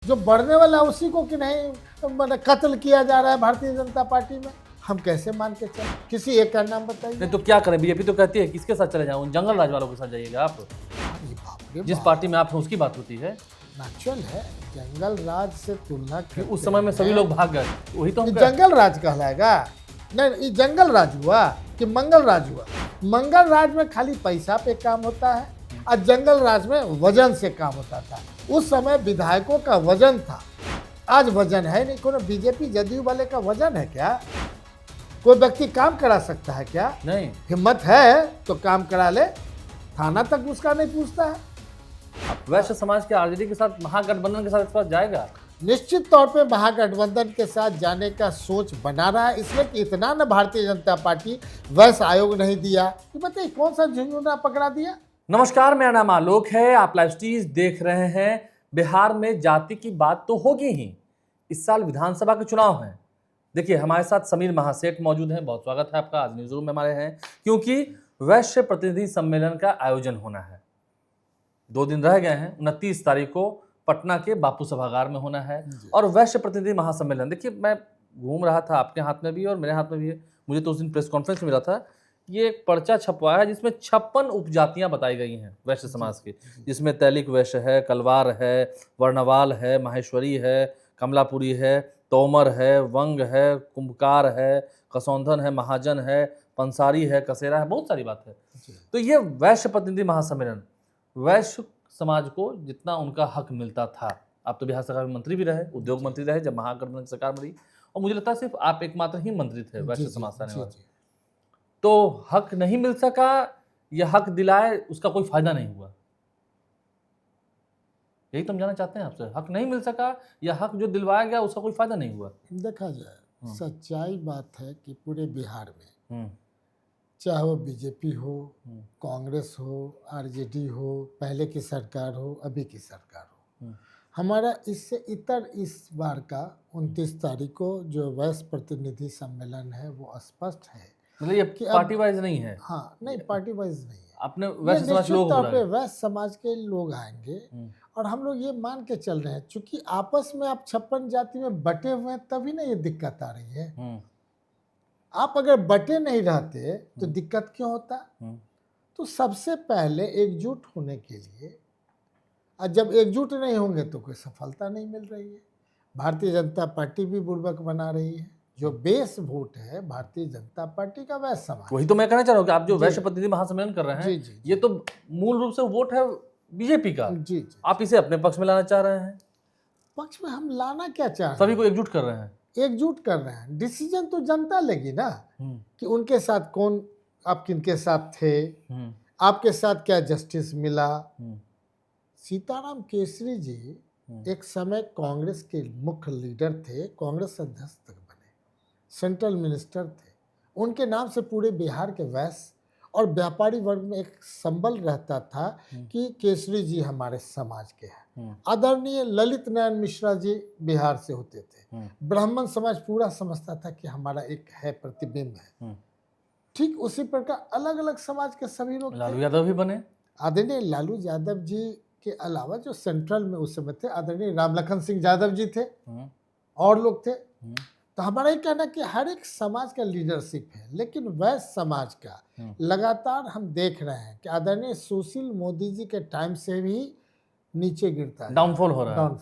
जो बढ़ने वाला है उसी को कि नहीं मतलब कत्ल किया जा रहा है भारतीय जनता पार्टी में, हम कैसे मान के चले? किसी एक का नाम बताइए। नहीं तो क्या करें? बीजेपी तो कहती है किसके साथ चले जाऊँ? जंगल राज वालों के साथ जाइएगा आप। अरे बाप रे जिस बाप, पार्टी में आप हैं उसकी बात होती है। नेचुरल है। जंगल राज से तुलना कि करते उस समय में सभी हैं। लोग भाग गए, वही तो हम ये कह- जंगल राज कहलाएगा? नहीं, ये जंगल राज हुआ कि मंगल राज हुआ? मंगल राज में खाली पैसा पे काम होता है और जंगल राज में वजन से काम होता था। उस समय विधायकों का वजन था, आज वजन है नहीं। कोनो बीजेपी जदयू वाले का वजन है क्या? कोई व्यक्ति काम करा सकता है क्या? नहीं। हिम्मत है तो काम करा ले, थाना तक उसका नहीं पूछता है। वैश्य समाज के आरजेडी के साथ महागठबंधन के साथ इस बार जाएगा। निश्चित तौर पे महागठबंधन के साथ जाने का सोच बना रहा है, इसलिए कि इतना न भारतीय जनता पार्टी वैश्य आयोग नहीं दिया कि बताइए कौन सा झुंझुना पकड़ा दिया। नमस्कार, मेरा नाम आलोक है, आप लाइव स्टीज देख रहे हैं। बिहार में जाति की बात तो होगी ही। इस साल विधानसभा के चुनाव हैं। देखिए, हमारे साथ समीर महासेठ मौजूद हैं। बहुत स्वागत है आपका। आज न्यूज रूम में हमारे हैं क्योंकि वैश्य प्रतिनिधि सम्मेलन का आयोजन होना है। 2 दिन रह गए हैं। 29 तारीख को पटना के बापू सभागार में होना है और वैश्य प्रतिनिधि महासम्मेलन। देखिए, मैं घूम रहा था, आपके हाथ में भी और मेरे हाथ में भी है। मुझे तो उस दिन प्रेस कॉन्फ्रेंस में मिला था। ये एक पर्चा छपवाया है जिसमें 56 उपजातियां बताई गई हैं वैश्य समाज की, जिसमें तैलिक वैश्य है, कलवार है, वर्णवाल है, माहेश्वरी है, कमलापुरी है, तोमर है, वंग है, कुंभकार है, कसौंधन है, महाजन है, पंसारी है, कसेरा है, बहुत सारी बात है। तो ये वैश्य प्रतिनिधि महासम्मेलन, वैश्य समाज को जितना उनका हक मिलता था। आप तो बिहार सरकार में मंत्री भी रहे, उद्योग मंत्री रहे जब महागठबंधन की सरकार बनी, और मुझे लगता है सिर्फ आप एकमात्र ही मंत्री थे वैश्य समाज से आने वाले। तो हक नहीं मिल सका या हक दिलाए उसका कोई फायदा नहीं हुआ, यही तो हम जानना चाहते हैं आपसे। हक नहीं मिल सका या हक जो दिलवाया गया उसका कोई फायदा नहीं हुआ। देखा जाए, सच्चाई बात है कि पूरे बिहार में, हम्म, चाहे वो बीजेपी हो, कांग्रेस हो, आरजेडी हो, पहले की सरकार हो, अभी की सरकार हो, हमारा इससे इतर इस बार का 29 तारीख को जो वैश्य प्रतिनिधि सम्मेलन है वो स्पष्ट है। मतलब ये पार्टी वाइज नहीं है। हाँ, नहीं, पार्टी वाइज नहीं है। अपने वैश्य समाज निश्चित लोग तौर पे वैश्य समाज के लोग आएंगे और हम लोग ये मान के चल रहे हैं, चूंकि आपस में आप 56 जाति में बटे हुए हैं तभी ना ये दिक्कत आ रही है। आप अगर बटे नहीं रहते तो दिक्कत क्यों होता? तो सबसे पहले एकजुट होने के लिए, और जब एकजुट नहीं होंगे तो कोई सफलता नहीं मिल रही है। भारतीय जनता पार्टी भी बुर्बक बना रही है। जो बेस वोट है भारतीय जनता पार्टी का वैश्य समाज, वही तो मैं कहना चाह रहा हूँ कि आप जो वैश्य प्रतिनिधि महासम्मेलन कर रहे हैं, ये तो मूल रूप से वोट है बीजेपी का। जी, आप इसे अपने पक्ष में लाना चाह रहे हैं। पक्ष में हम लाना क्या चाह रहे हैं? सभी को एकजुट कर रहे हैं। एकजुट कर रहे हैं। डिसीजन तो जनता लेगी ना कि उनके साथ कौन, आप किनके साथ थे, आपके साथ क्या जस्टिस मिला। सीताराम केसरी जी एक समय कांग्रेस के मुख्य लीडर थे, कांग्रेस अध्यक्ष तक बने, सेंट्रल मिनिस्टर थे। उनके नाम से पूरे बिहार के वैश्य और व्यापारी वर्ग में एक संबल रहता था कि केसरी जी हमारे समाज के हैं। आदरणीय ललित नारायण मिश्रा जी बिहार से होते थे। ब्राह्मण समाज पूरा समझता था कि हमारा एक है, प्रतिबिंब है। ठीक उसी प्रकार अलग अलग समाज के सभी लोग, लालू यादव भी बने। आदरणीय लालू यादव जी के अलावा जो सेंट्रल में उस समय थे, आदरणीय रामलखन सिंह यादव जी थे और लोग थे। तो हमारा ये कहना कि हर एक समाज का लीडरशिप है, लेकिन वैश्य समाज का लगातार हम देख रहे हैं कि आदरणीय सुशील मोदी जी के टाइम से भी नीचे गिरता है, डाउनफॉल हो रहा है।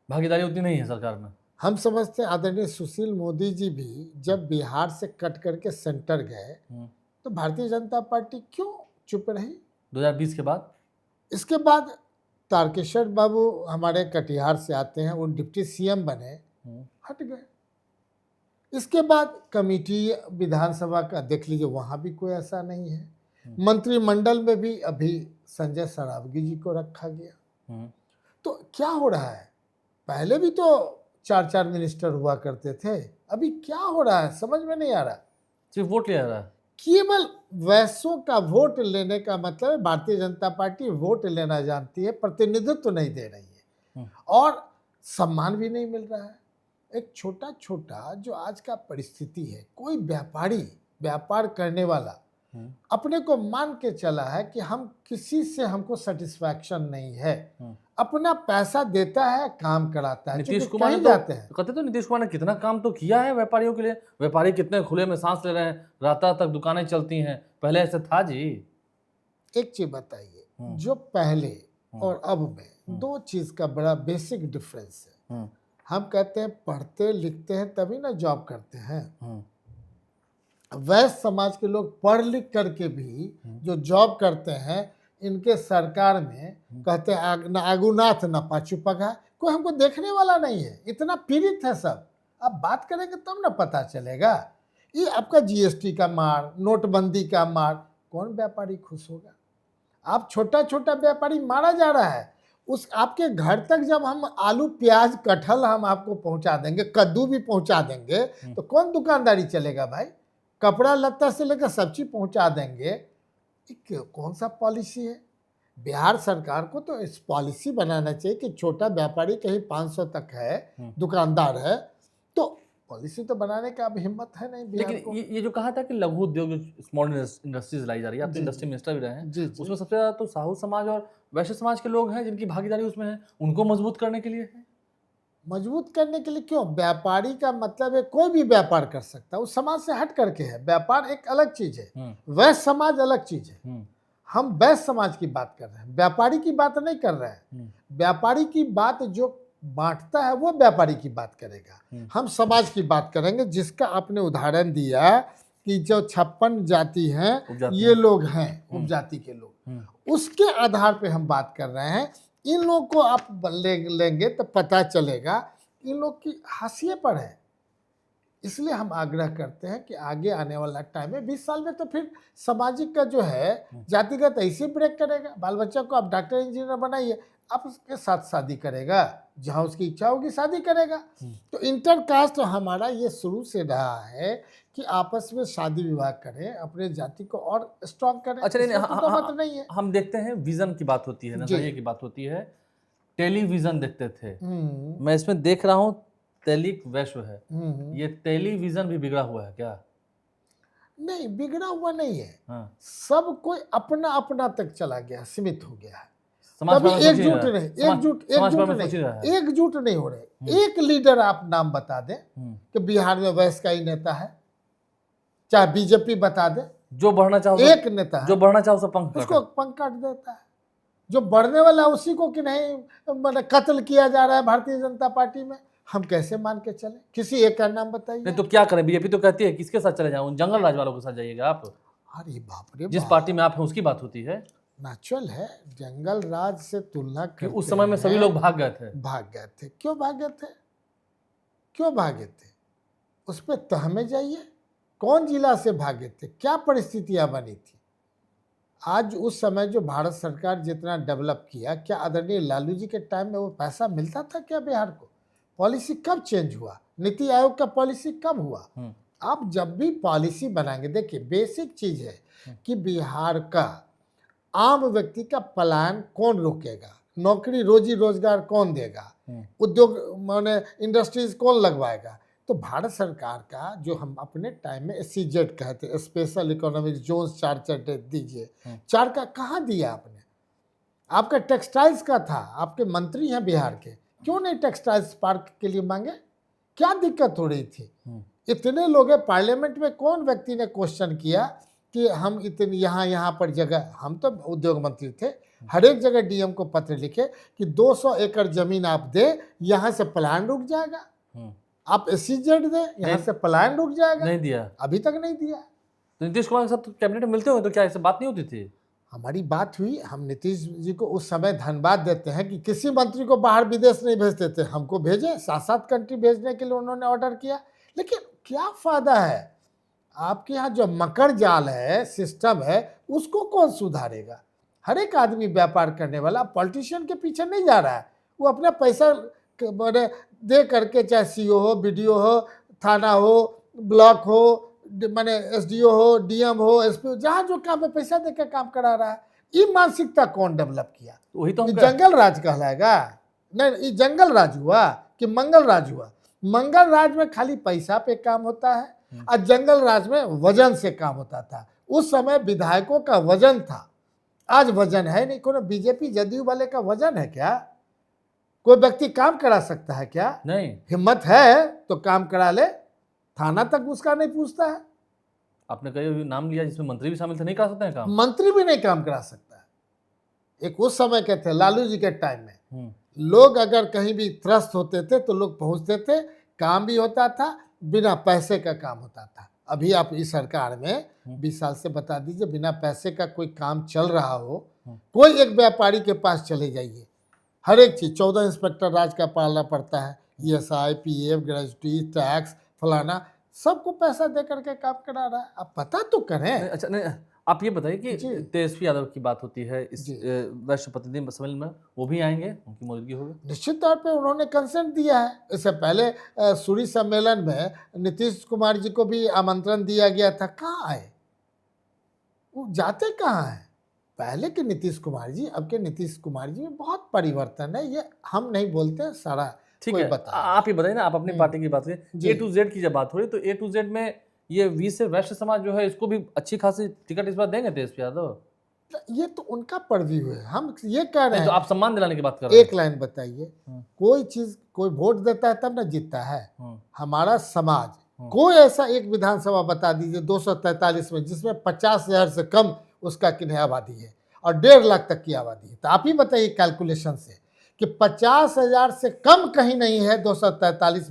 भागीदारी उतनी नहीं है सरकार में। हम समझते हैं आदरणीय सुशील मोदी जी भी जब बिहार से कट करके सेंटर गए तो भारतीय जनता पार्टी क्यों चुप रही? 2020 के बाद, इसके बाद तारकेश्वर बाबू हमारे कटिहार से आते हैं, वो डिप्टी सीएम बने, हट गए। इसके बाद कमेटी विधानसभा का देख लीजिए, वहाँ भी कोई ऐसा नहीं है। मंत्रिमंडल में भी अभी संजय सरावगी जी को रखा गया। तो क्या हो रहा है? पहले भी तो 4-4 मिनिस्टर हुआ करते थे, अभी क्या हो रहा है समझ में नहीं आ रहा। सिर्फ वोट ले रहा है। केवल वैश्यों का वोट लेने का मतलब भारतीय जनता पार्टी वोट लेना जानती है, प्रतिनिधित्व नहीं दे रही है और सम्मान भी नहीं मिल रहा है। एक छोटा छोटा जो आज का परिस्थिति है, कोई व्यापारी, व्यापार करने वाला अपने को मान के चला है कि हम किसी से, हमको सेटिस्फैक्शन नहीं है, अपना पैसा देता है, काम कराता है। नीतीश क्योंकि कुमार ने कहीं तो जाते हैं, कहते तो नीतीश कुमार ने कितना काम तो किया है व्यापारियों के लिए। व्यापारी कितने खुले में सांस ले रहे हैं, रात रात तक दुकानें चलती हैं। पहले ऐसे था जी। एक चीज बताइए, जो पहले और अब में दो चीज का बड़ा बेसिक डिफरेंस है। हम कहते हैं पढ़ते लिखते हैं तभी ना जॉब करते हैं। वैश्य समाज के लोग पढ़ लिख करके भी जो जॉब करते हैं, इनके सरकार में कहते हैं न आगुनाथ न पाछू पगा, कोई हमको देखने वाला नहीं है, इतना पीड़ित है सब। अब बात करेंगे तब ना पता चलेगा। ये आपका जीएसटी का मार, नोटबंदी का मार, कौन व्यापारी खुश होगा? आप छोटा छोटा व्यापारी मारा जा रहा है। उस आपके घर तक जब हम आलू प्याज कटहल हम आपको पहुंचा देंगे, कद्दू भी पहुंचा देंगे, तो कौन दुकानदारी चलेगा भाई? कपड़ा लत्ता से लेकर सब चीज पहुंचा देंगे, कौन सा पॉलिसी है? बिहार सरकार को तो इस पॉलिसी बनाना चाहिए कि छोटा व्यापारी कहीं 500 तक है, दुकानदार है, तो पॉलिसी तो बनाने का अब हिम्मत है नहीं बिहार लेकिन को। ये जो कहा था कि लघु उद्योग, स्मॉल इंडस्ट्रीज लाई जा रही है, आप तो इंडस्ट्री मिनिस्टर भी रहे हैं, उसमें सबसे ज्यादा तो साहू समाज और वैश्य समाज के लोग हैं जिनकी भागीदारी उसमें है। उनको मजबूत करने के लिए है। मजबूत करने के लिए क्यों? व्यापारी का मतलब है कोई भी व्यापार कर सकता है, उस समाज से हट करके है। व्यापार एक अलग चीज है, वैश्य समाज अलग चीज है। हम वैश्य समाज की बात कर रहे हैं, व्यापारी की बात नहीं कर रहे हैं। व्यापारी की बात जो बांटता है वो व्यापारी की बात करेगा। हम समाज की बात करेंगे, जिसका आपने उदाहरण दिया कि जो 56 जाति हैं ये लोग हैं, उपजाति के लोग, उसके आधार पे हम बात कर रहे हैं। इन लोग को आप लेंगे तो पता चलेगा इन लोग की हाशिए पर है। इसलिए हम आग्रह करते हैं कि आगे आने वाला टाइम में 20 साल में तो फिर सामाजिक का जो है जातिगत ऐसे ब्रेक करेगा। बाल बच्चा को आप डॉक्टर इंजीनियर बनाइए, आप उसके साथ शादी करेगा, जहाँ उसकी इच्छा होगी शादी करेगा। तो इंटरकास्ट हमारा ये शुरू से रहा है कि आपस में शादी विवाह करें, अपने जाति को और स्ट्रॉन्ग करें। अच्छा नहीं है। हम देखते हैं विजन की बात होती है, नजरिए की बात होती है। टेलीविजन देखते थे, मैं इसमें देख रहा हूँ तेलिक वैश्व है। ये टेलीविजन भी बिगड़ा हुआ है क्या? नहीं, बिगड़ा हुआ नहीं है। सब कोई अपना अपना तक चला गया, सीमित हो गया है। कभी एकजुट नहीं हो रहे। एक लीडर आप नाम बता दें कि बिहार में वैश्य का ही नेता है, चाहे बीजेपी बता दे, जो बढ़ना चाहो एक नेता है, जो बढ़ना चाहो उसको पंख काट देता है। जो बढ़ने वाला उसी को कि नहीं मतलब कत्ल किया जा रहा है भारतीय जनता पार्टी में। हम कैसे मान के चले? किसी एक का नाम बताइए। नहीं तो क्या करें? बीजेपी तो कहती है किसके साथ चले जाओ, जंगल राज वालों के साथ जाइएगा आप। अरे बाप रे, जिस पार्टी में आप हैं उसकी बात होती है। नेचुरल है, जंगल राज से तुलना करते उस समय में सभी लोग भाग गए थे। क्यों भागे थे? उस पर तहमे जाइए, कौन जिला से भागे थे, क्या परिस्थितियां बनी थी। आज उस समय जो भारत सरकार जितना डेवलप किया, क्या आदरणीय लालू जी के टाइम में वो पैसा मिलता था क्या बिहार को? पॉलिसी कब चेंज हुआ? नीति आयोग का पॉलिसी कब हुआ? आप जब भी पॉलिसी बनाएंगे, देखिए बेसिक चीज है कि बिहार का आम व्यक्ति का पलायन कौन रोकेगा, नौकरी रोजी रोजगार कौन देगा, उद्योग माने इंडस्ट्रीज कौन लगवाएगा। तो भारत सरकार का जो हम अपने टाइम में SEZ कहते हैं, स्पेशल इकोनॉमिक जोन 4 दीजिए, 4 का कहाँ दिया आपने? आपका टेक्सटाइल्स का था, आपके मंत्री हैं बिहार के, क्यों नहीं टेक्सटाइल्स पार्क के लिए मांगे? क्या दिक्कत हो रही थी? इतने लोग हैं पार्लियामेंट में, कौन व्यक्ति ने क्वेश्चन किया कि हम इतने यहाँ पर जगह, हम तो उद्योग मंत्री थे, हर एक जगह DM को पत्र लिखे कि 200 एकड़ जमीन आप दे, यहाँ से पलायन रुक जाएगा। आप SEZ दे, यहाँ से पलायन रुक जाएगा। नहीं दिया, अभी तक नहीं दिया। तो नीतीश कुमार के साथ तो कैबिनेट में मिलते हुए तो क्या ऐसे बात नहीं होती थी? हमारी बात हुई, हम नीतीश जी को उस समय धन्यवाद देते हैं कि किसी मंत्री को बाहर विदेश नहीं भेजते थे, हमको भेजे, 7-7 कंट्री भेजने के लिए उन्होंने ऑर्डर किया। लेकिन क्या फायदा है? आपके यहाँ जो मकर जाल है, सिस्टम है, उसको कौन सुधारेगा? हर एक आदमी व्यापार करने वाला पॉलिटिशियन के पीछे नहीं जा रहा है। वो अपना पैसा दे करके, चाहे CO हो, BDO हो, थाना हो, ब्लॉक हो, माने SDO हो, DM हो, SP हो, जहाँ जो काम है पैसा देकर काम करा रहा है। ये मानसिकता कौन डेवलप किया? वही तो जंगल राज कहलाएगा? नहीं, ये जंगल राज हुआ कि मंगल राज हुआ? मंगल राज में खाली पैसा पे काम होता है और जंगल राज में वजन से काम होता था। उस समय विधायकों का वजन था, आज वजन है नहीं। कोनो BJP जदयू वाले का वजन है क्या? कोई व्यक्ति काम करा सकता है क्या? नहीं। हिम्मत है तो काम करा ले, थाना तक उसका नहीं पूछता है। आपने कई नाम लिया जिसमें मंत्री भी शामिल थे, नहीं करा सकते हैं काम? मंत्री भी नहीं काम करा सकता है। एक उस समय के थे लालू जी के टाइम में, लोग अगर कहीं भी त्रस्त होते थे तो लोग पहुंचते थे, काम भी होता था, बिना पैसे का काम होता था। अभी आप इस सरकार में 20 साल से बता दीजिए, बिना पैसे का कोई काम चल रहा हो, कोई एक व्यापारी के पास चले जाइए, हर एक चीज 14 इंस्पेक्टर राज का पालना पड़ता है, ESI, PF, ग्रेजुटी, टैक्स, फलाना, सबको पैसा दे करके काम करा रहा है। आप पता तो करें। अच्छा नहीं, आप ये बताइए कि जी। तेजस्वी यादव की बात होती है इस जी। वैश्य प्रतिनिधि सम्मेलन में, वो भी आएंगे, उनकी मौजूदगी होगी? निश्चित तौर पे उन्होंने कंसेंट दिया है। इससे पहले सूरी सम्मेलन में नीतीश कुमार जी को भी आमंत्रण दिया गया था, कहाँ आए? वो जाते कहाँ हैं? पहले के नीतीश कुमार जी, अब के नीतीश कुमार जी में बहुत परिवर्तन है। ये हम नहीं बोलते, सारा ठीक कोई है। बता। आप ये बताइए ना, आप अपनी पार्टी की बात करें, जी। A to Z की जब बात हो रही तो A to Z में ये वी से वैश्य समाज जो है, इसको भी अच्छी खासी टिकट इस बार देंगे तेजस्वी यादव? ये तो उनका पर्व्यू है, हम ये कह रहे नहीं, तो हैं। आप सम्मान दिलाने की बात कर रहे हैं। एक लाइन बताइए, कोई चीज, कोई वोट देता है तब ना जीतता है। हमारा समाज, कोई ऐसा एक विधानसभा बता दीजिए 243 में जिसमें 50,000 से कम उसका किन्हीं आबादी है और 1.5 लाख तक की आबादी है, तो आप ही बताइए कैलकुलेशन से कि 50,000 से कम कहीं नहीं है 243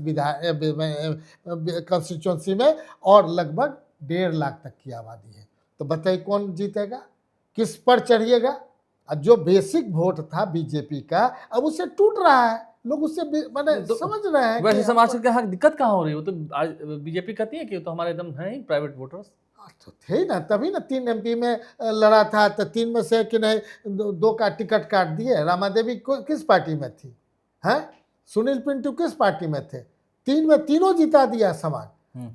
कंस्टिट्यूंसी में, और लगभग 1.5 लाख तक की आबादी है। तो बताइए कौन जीतेगा, किस पर चढ़िएगा? और जो बेसिक वोट था बीजेपी का, अब उससे टूट रहा है, लोग उससे माने समझ रहे हैं। वैश्य समाज के यहाँ दिक्कत कहाँ हो रही है? वो तो बीजेपी कहती है कि तो हमारे एकदम है ही प्राइवेट वोटर्स। तो थे ना, तभी ना 3 MP में लड़ा था, तो 3 में से कि नहीं 2 का टिकट काट दिए। रामा देवी किस पार्टी में थी? हैं? सुनील पिंटू किस पार्टी में थे? 3 में तीनों जिता दिया समाज,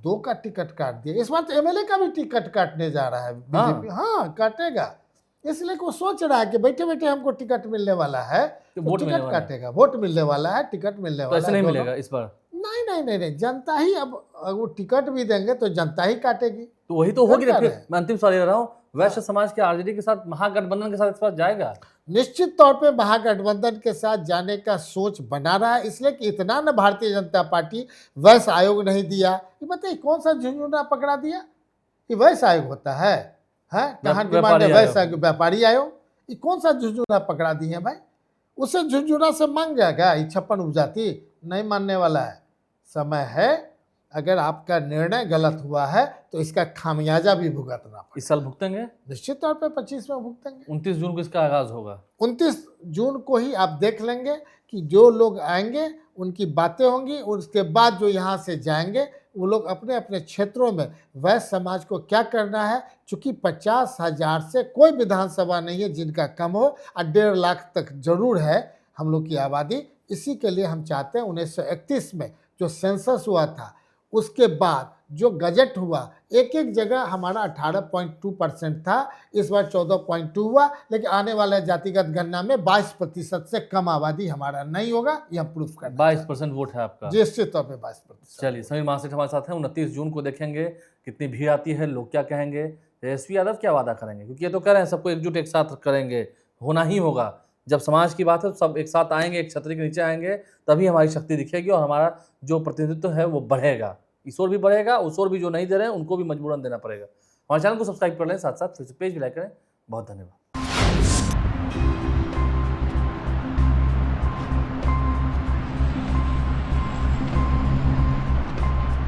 2 का टिकट काट दिया। इस बार तो MLA का भी टिकट काटने जा रहा है बीजेपी। हाँ, काटेगा, इसलिए को सोच रहा है कि बैठे बैठे हमको टिकट मिलने वाला है, तो वोट टिकट काटेगा। वोट मिलने वाला है, टिकट मिलने वाला है। ऐसे नहीं मिलेगा इस बार? नहीं, जनता ही, अब वो टिकट भी देंगे तो जनता ही काटेगी। तो वही तो होगी ना। फिर मैं अंतिम सवाल ले रहा हूँ, वैश्य समाज के RJD के साथ, महागठबंधन के साथ इस बार जाएगा? निश्चित तौर पे महागठबंधन के साथ जाने का सोच बना रहा है, इसलिए कि इतना न भारतीय जनता पार्टी वैश्य आयोग नहीं दिया। ये बताइए कौन सा झुंझुना पकड़ा दिया? ये वैश्य आयोग होता है? कहाँ डिमांड है वैश्य आयोग? व्यापारी आयोग? ये कौन सा झुंझुना पकड़ा दिए भाई? उसे झुंझुना से मांग जाएगा ये 56 उपजाति? नहीं मानने वाला है। समय है, अगर आपका निर्णय गलत हुआ है तो इसका खामियाजा भी भुगतना पड़ेगा। इस साल भुगतेंगे? निश्चित तौर पे 25 में भुगतेंगे। 29 जून को इसका आगाज होगा। 29 जून को ही आप देख लेंगे कि जो लोग आएंगे उनकी बातें होंगी, उसके बाद जो यहाँ से जाएंगे वो लोग अपने अपने क्षेत्रों में वैश्य समाज को क्या करना है। चूंकि 50,000 से कोई विधानसभा नहीं है जिनका कम हो, और 1.5 लाख तक जरूर है हम लोग की आबादी। इसी के लिए हम चाहते हैं 1931 में जो सेंसस हुआ था, उसके बाद जो गजट हुआ, एक एक जगह हमारा 18.2% था, इस बार 14.2 हुआ, लेकिन आने वाले जातिगत गणना में 22% से कम आबादी हमारा नहीं होगा, ये हम प्रूफ करना 22% वोट है आपका? निश्चित तौर पे 22%। चलिए, समीर महासेठ हमारे साथ हैं। 29 जून को देखेंगे कितनी भीड़ आती है, लोग क्या कहेंगे, तेजस्वी यादव क्या वादा करेंगे, क्योंकि ये तो कह रहे हैं सबको एकजुट एक साथ करेंगे, होना ही होगा। जब समाज की बात है तो सब एक साथ आएंगे, एक छतरी के नीचे आएंगे, तभी हमारी शक्ति दिखेगी और हमारा जो प्रतिनिधित्व है वो बढ़ेगा। इस ओर भी बढ़ेगा, उस ओर भी जो नहीं दे रहे हैं उनको भी मजबूरन देना पड़ेगा। हमारे चैनल को सब्सक्राइब कर लें, साथ साथ पेज भी लाइक करें। बहुत धन्यवाद।